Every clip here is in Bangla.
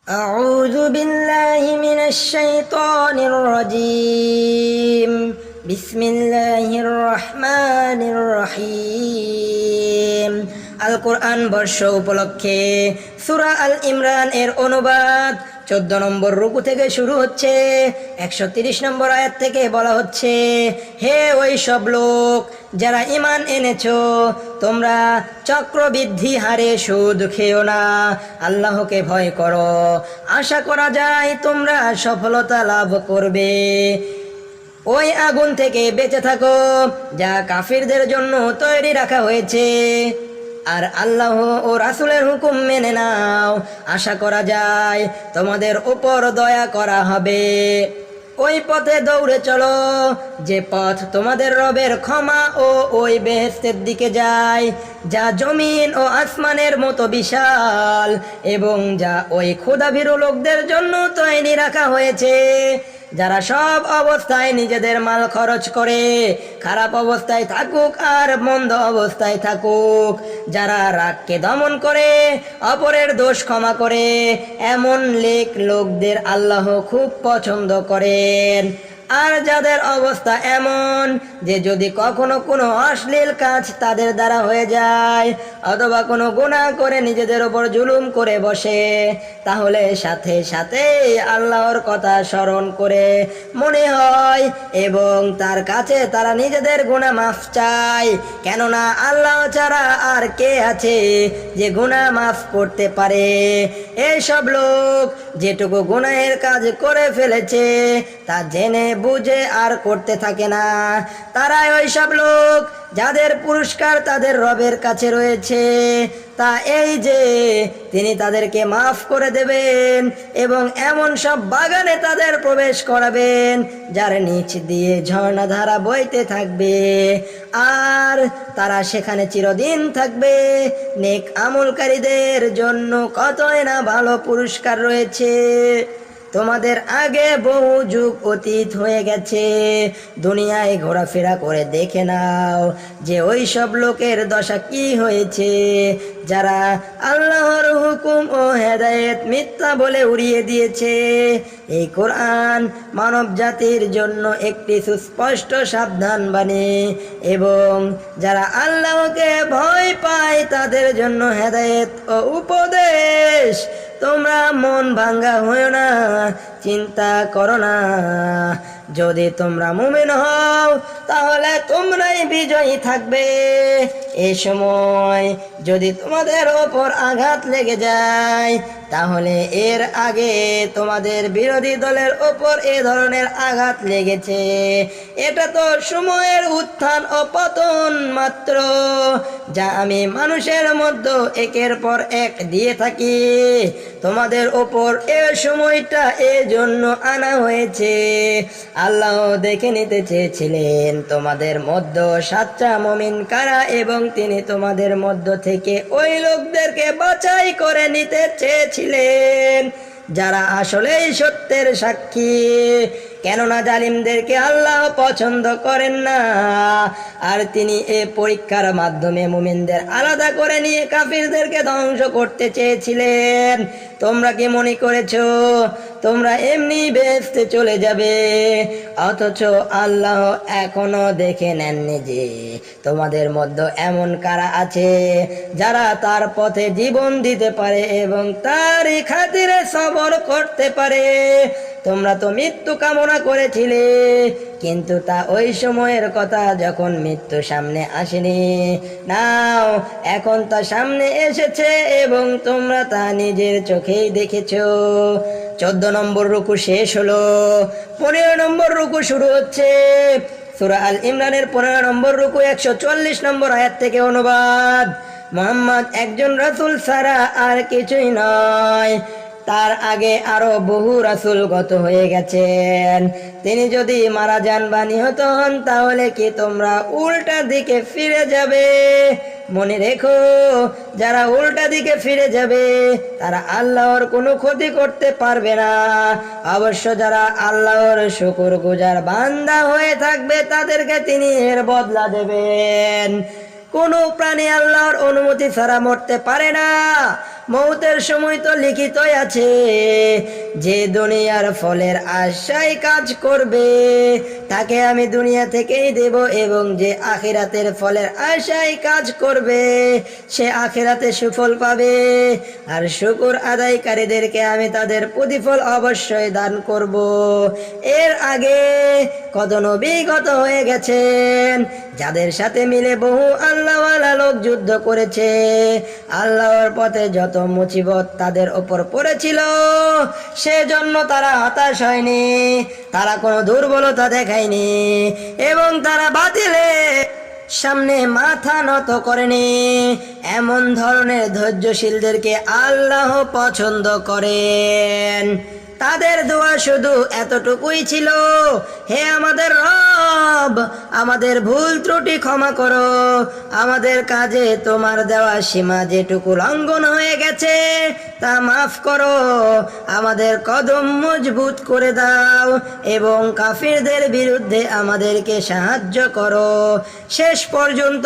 أعوذ بالله من الشيطان الرجيم بسم الله الرحمن الرحيم আল কোরআন বর্ষ উপলক্ষে সূরা আল ইমরান এর অনুবাদ 14 নম্বর রুকু থেকে শুরু হচ্ছে। 130 নম্বর আয়াত থেকে বলা হচ্ছে, হে ওই সব লোক যারা ঈমান এনেছো, তোমরা চক্রবৃদ্ধি হারে সুদ খেও না, আল্লাহকে ভয় করো, আশা করা যায় তোমরা সফলতা লাভ করবে। ওই আগুন থেকে বেঁচে থাকো যা কাফিরদের জন্য তৈরি রাখা হয়েছে, আর আল্লাহ ও রাসূলের হুকুম মেনে নাও, আশা করা যায় তোমাদের উপর দয়া করা হবে। ওই পথে দৌড়ে চলো যে পথ তোমাদের রবের ক্ষমা ও ওই বেহেশতের দিকে যায়, যা জমিন ও আসমানের মতো বিশাল, এবং যা ওই ক্ষুধাভীরু লোকদের জন্য তৈরি রাখা হয়েছে, যারা সব অবস্থায় নিজেদের মাল খরচ করে, খারাপ অবস্থায় থাকুক আর মন্দ অবস্থায় থাকুক, যারা রাগকে দমন করে, অপরের দোষ ক্ষমা করে, এমন লোকদের আল্লাহ খুব পছন্দ করেন। আর যাদের অবস্থা এমন যে যদি কখনো কোনো অশ্লীল কাজ তাদের দ্বারা হয়ে যায় অথবা কোনো গুনাহ করে নিজেদের উপর জুলুম করে বসে, তাহলে সাথে সাথে আল্লাহর কথা স্মরণ করে মনে হয় এবং তার কাছে তারা নিজেদের গুনাহ মাফ চায়, কেননা আল্লাহ ছাড়া আর কে আছে যে গুনাহ মাফ করতে পারে। এইসব লোক যেটুকু গুনাহের কাজ করে ফেলেছে তা জেনে বুঝে আর করতে থাকে না, তারাই ওই সব লোক যাদের পুরস্কার তাদের রবের কাছে রয়েছে, তা এই যে তিনি তাদেরকে মাফ করে দেবেন এবং এমন সব বাগানে তাদের প্রবেশ করাবেন যার নিচ দিয়ে ঝর্ণাধারা বইতে থাকবে, আর তারা সেখানে চিরদিন থাকবে। নেক আমলকারীদের জন্য কতই না ভালো পুরস্কার রয়েছে। তোমাদের আগে বহু যুগ অতীত হয়ে গেছে, দুনিয়ায় ঘোরাফেরা করে দেখে নাও যে ওই সব লোকের দশা কি হয়েছে, যারা আল্লাহর হুকুম ও হেদায়েত মিথ্যা বলে উড়িয়ে দিয়েছে। এই কোরআন মানব জাতির জন্য একটি সুস্পষ্ট সাবধান বাণী, এবং যারা আল্লাহকে ভয় পায় তাদের জন্য হেদায়েত ও উপদেশ। তোমরা মন ভাঙ্গা হয়ো না, চিন্তা করো না, যদি তোমরা মুমিন হও তাহলে তোমরাই বিজয়ী থাকবে। এই সময় যদি তোমাদের ওপর আঘাত লেগে যায় তাহলে এর আগে তোমাদের বিরোধী দলের ওপর এ ধরনের আঘাত লেগেছে, এটা তো সময়ের উত্থান ও পতন মাত্র, যা আমি মানুষের মধ্যে একের পর এক দিয়ে থাকি। তোমাদের ওপর এ সময়টা এজন্য আনা হয়েছে, আল্লাহ দেখে নিতে চেয়েছিলেন তোমাদের মধ্যে সাচ্চা মুমিন কারা, এবং তিনি তোমাদের মধ্য থেকে ওই লোকদেরকে বাছাই করে নিতে চেয়েছিলেন যারা আসলেই সত্যের সাক্ষী, কেননা জালিমদেরকে আল্লাহ পছন্দ করেন না। আর তিনি এ পরীক্ষার মাধ্যমে মুমিনদের আলাদা করে নিয়ে কাফিরদেরকে ধ্বংস করতে চেয়েছিলেন। তোমরা কি মনে করেছো তোমরা এমনি বেহেশতে চলে যাবে? অথচ আল্লাহ এখনো দেখে নেননি যে তোমাদের মধ্যে এমন কারা আছে যারা তার পথে জীবন দিতে পারে এবং তারই খাতিরে সবর করতে পারে। তোমরা তো মৃত্যু কামনা করেছিলে, কিন্তু তা ওই সময়ের কথা যখন মৃত্যু সামনে আসেনি। নাও এখন তা সামনে এসেছে এবং তোমরা তা নিজের চোখেই দেখেছো। 14 নম্বর রুকু শেষ হলো, 15 নম্বর রুকু শুরু হচ্ছে। সূরা আল ইমরানের 15 নম্বর রুকু 140 নম্বর আয়াত থেকে অনুবাদ। মুহাম্মদ একজন রাসূল ছাড়া আর কিছুই নয়, তার আগে আরো বহু রাসূল গত হয়ে গেছেন। তিনি যদি মারা যান বা নিহত হন তাহলে কি তোমরা উল্টা দিকে ফিরে যাবে? মনে রেখো, যারা উল্টা দিকে ফিরে যাবে তারা আল্লাহর কোনো ক্ষতি করতে পারবে না। অবশ্য যারা আল্লাহর শুকরগুজার বান্দা হয়ে থাকবে তাদেরকে তিনি এর বদলা দেবেন। কোনো প্রাণী আল্লাহর অনুমতি ছাড়া মরতে পারে না। মৌতের সময় তো লিখিতই আছে, যে দুনিয়ার ফলের আশায় কাজ করবে তাকে আমি দুনিয়া থেকেই দেব, এবং যে আখিরাতের ফলের আশায় কাজ করবে সে আখিরাতে সুফল পাবে। আর শুকর আদায়কারীদেরকে আমি তাদের প্রতিফল অবশ্যই দান করব। এর আগে কত নবী গত হয়ে গেছেন, যাদের সাথে মিলে বহু আল্লাহওয়ালা লোক যুদ্ধ করেছে। আল্লাহর পথে যত মুসিবত তাদের ওপর পড়েছিল, সেজন্য তারা হতাশ হয়নি, তারা কোনো দুর্বলতা দেখায়নি, এবং তারা বাতিলে সামনে মাথা নত করেনি। এমন ধরনের ধৈর্যশীলদেরকে আল্লাহ পছন্দ করেন। তাদের দোয়া শুধু এতটুকুই ছিল, হে আমাদের রব, আমাদের ভুল ত্রুটি ক্ষমা করো, আমাদের কাজে তোমার দেওয়া সীমা যেটুকু লঙ্ঘন হয়ে গেছে তা মাফ করো, আমাদের কদম মজবুত করে দাও, এবং কাফিরদের বিরুদ্ধে আমাদেরকে সাহায্য করো। শেষ পর্যন্ত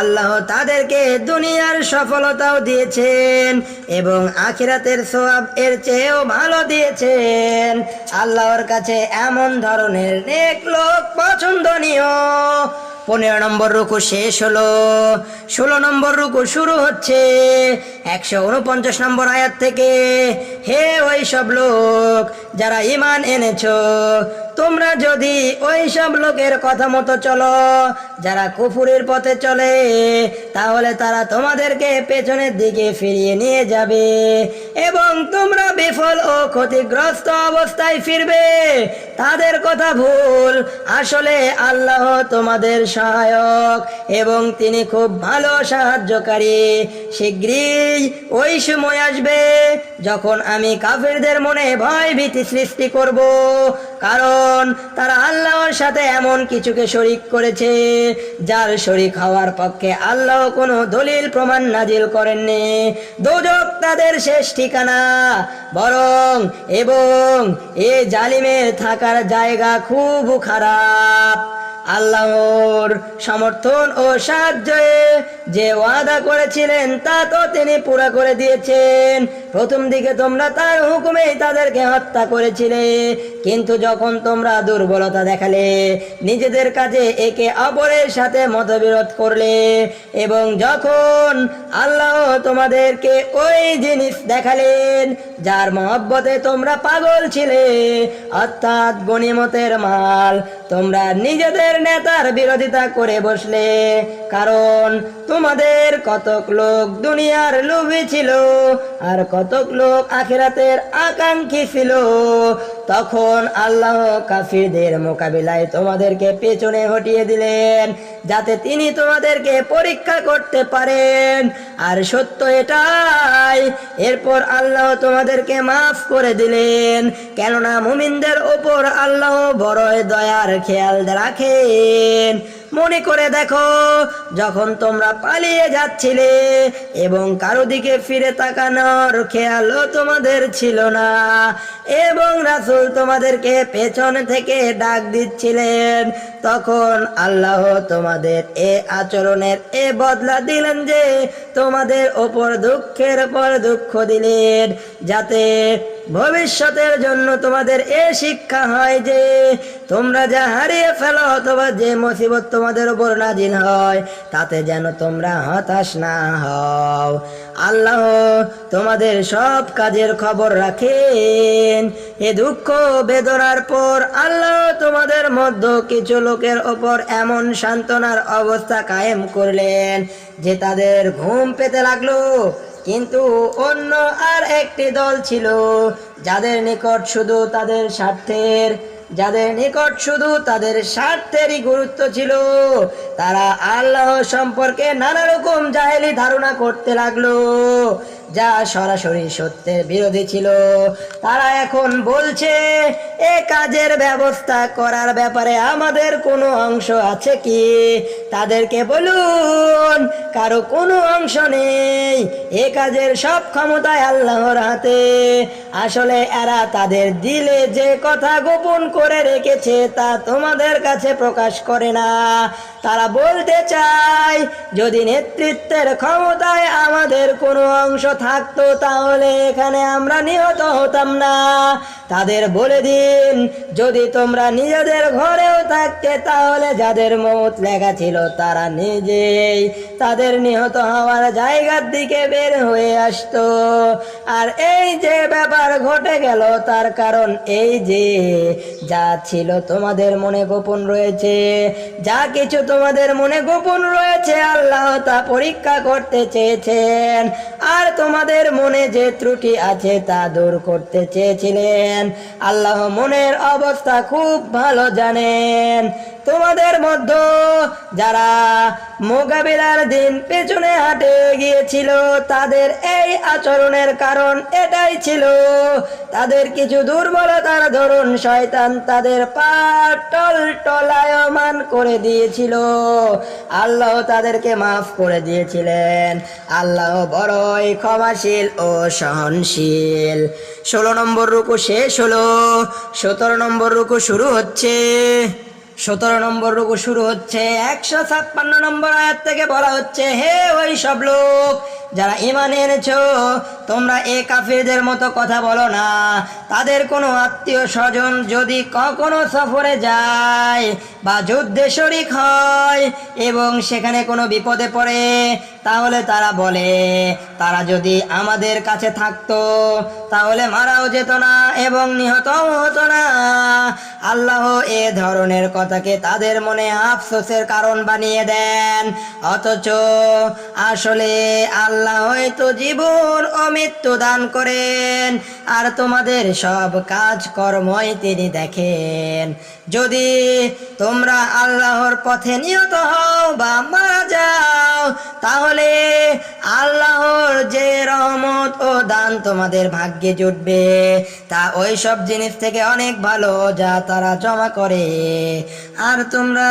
আল্লাহ তাদেরকে দুনিয়ার সফলতাও দিয়েছেন এবং আখিরাতের সওয়াব এর চেয়েও ভালো দিয়েছেন। আল্লাহর কাছে এমন ধরনের নেক লোক পছন্দনীয়। 15 নম্বর রুকু শেষ হলো, 16 নম্বর রুকু শুরু হচ্ছে 149 নম্বর আয়াত থেকে। হে ওই সব লোক যারা ঈমান এনেছো, তোমরা যদি ওই সব লোকের কথা মতো চলো যারা কুফুরের পথে চলে, তাহলে তারা তোমাদেরকে পেছনের দিকে ফিরিয়ে নিয়ে যাবে এবং তোমরা বিফল ও ক্ষতিগ্রস্ত অবস্থায় ফিরবে। তাদের কথা ভুল, আসলে আল্লাহ তোমাদের সহায়ক এবং তিনি খুব ভালো সাহায্যকারী। শীঘ্রই ওই সময় আসবে যখন আমি কাফিরদের মনে ভয় ভীতি সৃষ্টি করব, কারণ তারা আল্লাহর সাথে এমন কিছুকে শরীক করেছে যার শরীক হওয়ার পক্ষে আল্লাহ কোনো দলিল প্রমাণ নাজিল করেননি। দোজখ তাদের শেষ ঠিকানা, এবং এ জালিমের থাকার জায়গা খুব খারাপ। আল্লাহর সমর্থন ও সাহায্যে যে ওয়াদা করেছিলেন তা তো তিনি পুরা করে দিয়েছেন। প্রথম দিকে তোমরা তার হুকুমেই তাদেরকে হত্যা করেছিলে, কিন্তু যখন তোমরা দুর্বলতা দেখালে, নিজেদের কাজে একে অপরের সাথে মতবিরোধ করলে, এবং যখন আল্লাহ তোমাদেরকে ওই জিনিস দেখালেন যার মহব্বতে তোমরা পাগল ছিলে, অর্থাৎ গনিমতের মাল, তোমরা নিজেদের নেতার বিরোধিতা করে বসলে, কারণ তোমাদের কতক লোক দুনিয়ার লোভী ছিল আর কতক লোক আখিরাতের আকাঙ্ক্ষী ছিল। তখন আল্লাহ কাফিরদের মোকাবিলায় তোমাদেরকে পেছনে হটিয়ে দিলেন, যাতে তিনি তোমাদেরকে পরীক্ষা করতে পারেন। আর সত্য এটাই, এরপর আল্লাহ তোমাদেরকে মাফ করে দিলেন, কেননা মুমিনদের ওপর আল্লাহ বড়ই দয়ার খেয়াল রাখেন। মনে করে দেখো, যখন তোমরা পালিয়ে যাচ্ছিলে এবং কারো দিকে ফিরে তাকানোর খেয়ালও তোমাদের ছিল না, এবং রাসূল তোমাদেরকে পেছন থেকে ডাক দিচ্ছিলেন, তখন আল্লাহ তোমাদের এ আচরণের এ বদলা দিলেন যে তোমাদের ওপর দুঃখের পর দুঃখ দিলেন, যাতে ভবিষ্যতের জন্য তোমাদের এ শিক্ষা হয় যে তোমরা যা হারিয়ে ফেলো অথবা যে মুসিবত তোমাদের উপর নাজিল হয় তাতে যেন তোমরা হতাশ না হও। আল্লাহ তোমাদের সব কাজের খবর রাখেন। এ দুঃখ বেদনার পর আল্লাহ তোমাদের মধ্যে কিছু লোকের ওপর এমন সান্ত্বনার অবস্থা কায়েম করলেন যে তাদের ঘুম পেতে লাগলো, কিন্তু অন্য আর একটি দল ছিল যাদের নিকট শুধু তাদের স্বার্থেরই গুরুত্ব ছিল। তারা আল্লাহ সম্পর্কে নানা রকম জাহেলি ধারণা করতে লাগলো যা সরাসরি সত্যের বিরোধী ছিল। তারা এখন বলছে, এ কাজের ব্যবস্থা করার ব্যাপারে আমাদের কোনো অংশ আছে কি? তাদেরকে বলুন, কারো কোনো অংশ নেই, এ কাজের সব ক্ষমতায় আল্লাহর হাতে। আসলে এরা তাদের দিলে যে কথা গোপন করে রেখেছে তা তোমাদের কাছে প্রকাশ করে না। তারা বলতে চায়, যদি নেতৃত্বের ক্ষমতায় আমাদের কোনো অংশ থাকতো তাহলে এখানে আমরা নিহত হতাম না। তাদের বলে দিন, যদি তোমরা নিজেদের ঘরেও থাকতে তাহলে যাদের মৌত লেখা ছিল তারা নিজেই তাদের নিহত হওয়ার জায়গার দিকে বের হয়ে আসতো। আর এই যে ব্যাপার ঘটে গেল তার কারণ এই যে যা ছিল তোমাদের মনে গোপন রয়েছে, যা কিছু তোমাদের মনে গোপন রয়েছে আল্লাহ তা পরীক্ষা করতে চেয়েছেন। আর তোমাদের মনে যে ত্রুটি আছে তা দূর করতে চেয়েছিলেন। আল্লাহ মনের অবস্থা খুব ভালো জানেন। তোমাদের মধ্যে যারা মোকাবিলার দিন পেছনে হাঁটে গিয়েছিল তাদের এই আচরণের কারণ এটাই ছিল, তাদের কিছু দুর্বলতার দরুন শয়তান তাদের পা টলায়মান করে দিয়েছিল। আল্লাহ তাদেরকে মাফ করে দিয়েছিলেন। আল্লাহ বড়ই ক্ষমাশীল ও সহনশীল। 16 নম্বর রুকু শেষ হলো, 17 নম্বর রুকু শুরু হচ্ছে। 17 নম্বর রুকু শুরু হচ্ছে 156 নম্বর আয়াত থেকে। বলা হচ্ছে, হে ওই সব লোক যারা ঈমান এনেছো, তোমরা এই কাফিরদের মতো কথা বলো না। তাদের কোনো আত্মীয় স্বজন যদি কখনো সফরে যায় বা যুদ্ধে শরীক হয় এবং সেখানে কোনো বিপদে পড়ে তাহলে তারা বলে, তারা যদি আমাদের কাছে থাকতো তাহলে মারাও যেত না এবং নিহতও হতো না। আল্লাহ এ ধরনের কথাকে তাদের মনে আফসোসের কারণ বানিয়ে দেন, অথচ আসলে আল্লাহ হয়তো জীবন ও মৃত্যু দান করেন আর তোমাদের সব কাজ কর্মই তিনি দেখেন। যদি তোমরা আল্লাহর পথে নিহত হও বা মারা যাও তাহলে আল্লাহর যে রহমত ও দান তোমাদের ভাগ্যে জুটবে তা ওই সব জিনিস থেকে অনেক ভালো যা তারা জমা করে। আর তোমরা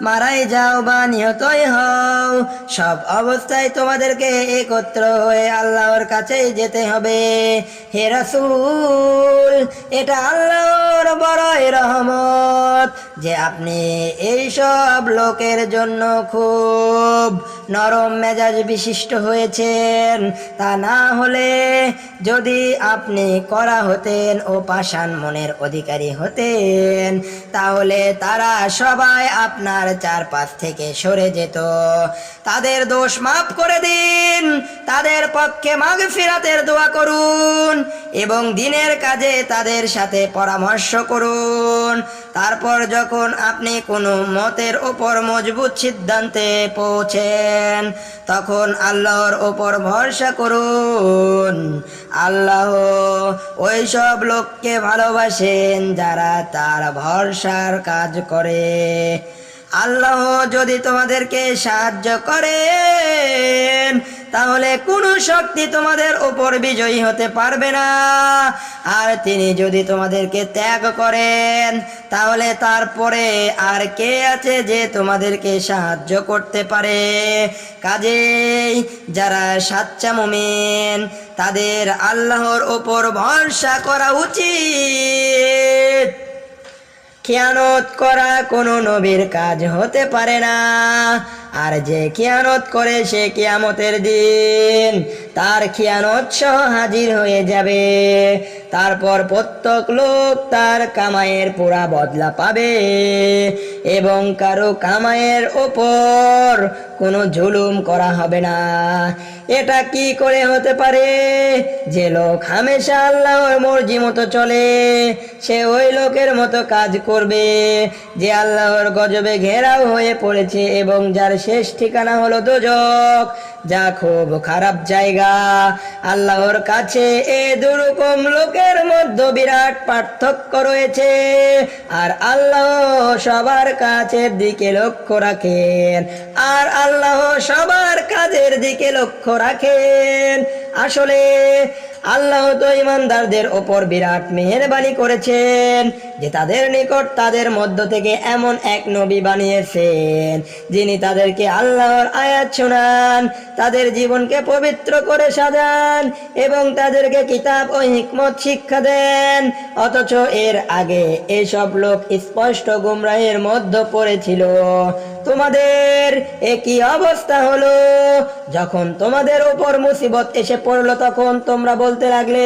মারাই যাও বা নিহতই হও, সব অবস্থায় তোমাদেরকে একত্র হয়ে আল্লাহর কাছেই যেতে হবে। হে রাসূল, এটা আল্লাহর বড়ই রহমত যে আপনি এই সব লোকের জন্য খুব নরম মেজাজ বিশিষ্ট হয়েছেন। তা না হলে যদি আপনি কড়া হতেন ও পাষাণ মনের অধিকারী হতেন তাহলে তারা সবাই আপনার চারপাশ থেকে সরে যেত। তাদের দোষ মাফ করে দিন, তাদের পক্ষে মাগফিরাতের দোয়া করুন এবং দিনের কাজে তাদের সাথে পরামর্শ করুন। তারপর যখন আপনি কোনো মতের ওপর মজবুত সিদ্ধান্তে পৌঁছেন তখন আল্লাহর ওপর ভরসা করুন। আল্লাহ ওই সব লোককে ভালোবাসেন যারা তার ভরসার কাজ করে। আল্লাহ যদি তোমাদেরকে সাহায্য করেন তাহলে কোনো শক্তি তোমাদের উপর বিজয়ী হতে পারবে না, আর তিনি যদি তোমাদেরকে ত্যাগ করেন তাহলে তারপরে আর কে আছে যে তোমাদেরকে সাহায্য করতে পারে। কাজেই যারা সাচ্চা মুমিন তাদের আল্লাহর উপর ভরসা করা উচিত। খিয়ানত করা কোনো নবীর কাজ হতে পারে না, আর যে খিয়ানত করে সে কিয়ামতের দিন তার খিয়ানত সহ হাজির হয়ে যাবে। তারপর প্রত্যেক লোক তার কামাইয়ের পুরা বদলা পাবে এবং কারো কামাইয়ের ওপর কোনো জুলুম করা হবে না। এটা কি করে হতে পারে? যে লোক হামেশা আল্লাহর মর্জি মতো চলে সে ওই লোকের মতো কাজ করবে যে আল্লাহর গজবে ঘেরাও হয়ে পড়েছে এবং যার শেষ ঠিকানা হলো দোজখ, যা খুব খারাপ জায়গা। আল্লাহর কাছে এই দুরকম লোকের মধ্যে বিরাট পার্থক্য রয়েছে, আর আল্লাহ সবার কাছের দিকে লক্ষ্য রাখেন, আর আল্লাহ সবার কাজের দিকে লক্ষ্য রাখেন। আসলে আল্লাহ তো ইমানদারদের ওপর বিরাট মেহেরবানি করেছেন যে তাদের নিকট তাদের মধ্য থেকে এমন এক নবী বানিয়েছেন যিনি তাদেরকে আল্লাহর আয়াত শোনান, তাদের জীবনকে পবিত্র করে সাজান এবং তাদেরকে কিতাব ও হিকমত শিক্ষা দেন। অথচ এর আগে এসব লোক স্পষ্ট গুমরাহের মধ্যে পড়েছিল। তোমাদের একই অবস্থা হলো, যখন তোমাদের উপর মুসিবত এসে পড়লো তখন তোমরা বলতে লাগলে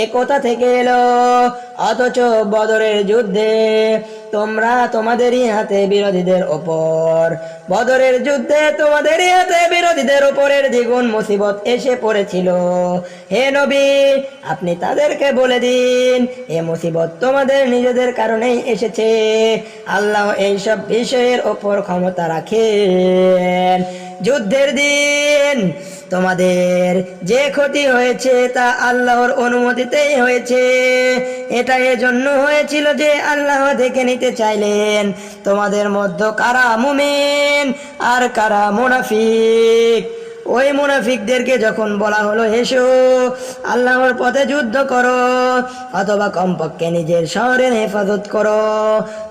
এ কোথা থেকে এলো, অথচ বদরের যুদ্ধে তোমরা তোমাদেরই হাতে বিরোধীদের ওপর বিরোধীদের উপরের দ্বিগুণ মুসিবত এসে পড়েছিল। হে নবী, আপনি তাদেরকে বলে দিন এ মুসিবত তোমাদের নিজেদের কারণেই এসেছে। আল্লাহ এইসব বিষয়ের ওপর ক্ষমতা রাখেন। যুদ্ধের দিন তোমাদের যে ক্ষতি হয়েছে তা আল্লাহর অনুমতিতেই হয়েছে। এটা এজন্য হয়েছিল যে আল্লাহ দেখে নিতে চাইলেন তোমাদের মধ্যে কারা মুমিন আর কারা মুনাফিক। ওই মুনাফিকদেরকে যখন বলা হলো এসো আল্লাহর পথে যুদ্ধ করো অথবা কমপক্ষে নিজের শহরের হেফাজত করো,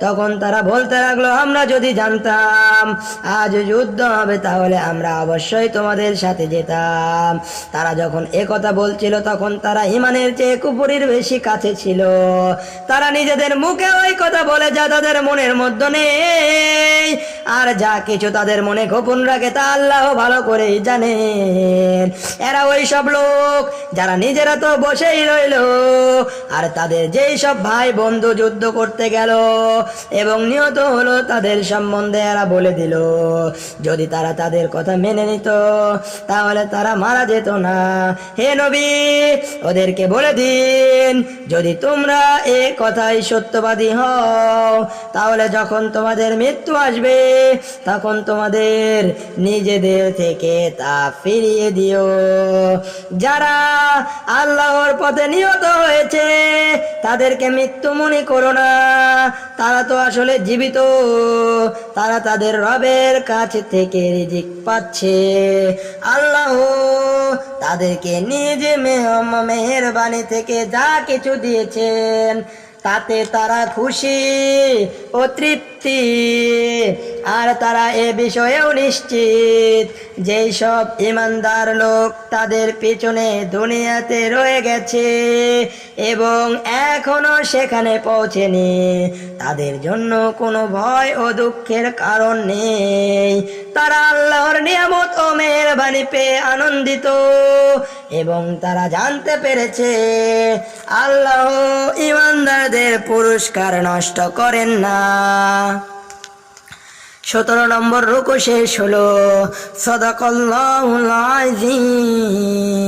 তখন তারা বলতে লাগলো আমরা যদি জানতাম আজ যুদ্ধ হবে তাহলে আমরা অবশ্যই তোমাদের সাথে যেতাম। তারা যখন কথা বলছিল তখন তারা ঈমানের চেয়ে কুফরির বেশি কাছে ছিল। তারা নিজেদের মুখে ওই কথা বলে যা তাদের মনের মধ্যে নেই, আর যা কিছু তাদের মনে গোপন রাখে তা আল্লাহ ভালো করেই জানেন। এরা ওই সব লোক যারা নিজেরা তো বসেই রইল, আর তাদের যেই সব ভাই বন্ধু যুদ্ধ করতে গেল এবং নিহত হলো তাদের সম্বন্ধে এরা বলে দিল যদি তারা তাদের কথা মেনে নিত তাহলে তারা মারা যেত না। হে নবী, ওদেরকে বলে দিন যদি তোমরা এ কথাই সত্যবাদী হও তাহলে যখন তোমাদের মৃত্যু আসবে তখন তোমাদের নিজেদের থেকে তা ফিরিয়ে দিও। যারা আল্লাহর পথে নিহত হয়েছে তাদেরকে মৃত্যু মনে করো না, তারা তো আসলে জীবিত, তারা তাদের রবের কাছ থেকে রিজিক পাচ্ছে। আল্লাহ তাদেরকে নিজ মেহেরবানি থেকে যা কিছু দিয়েছেন তাতে তারা খুশি ও তৃপ্তি, আর তারা এ বিষয়েও নিশ্চিত যেই সব ইমানদার লোক তাদের পিছনে দুনিয়াতে রয়ে গেছে এবং এখনো সেখানে পৌঁছেনি তাদের জন্য কোনো ভয় ও দুঃখের কারণ নেই। তারা আল্লাহর নিয়ামত ও মেহেরবানি পেয়ে আনন্দিত এবং তারা জানতে পেরেছে আল্লাহ ইমানদারদের পুরস্কার নষ্ট করেন না। 17 নম্বর রুকু শেষ হলো। সাদাকাল্লাহুল আযীম।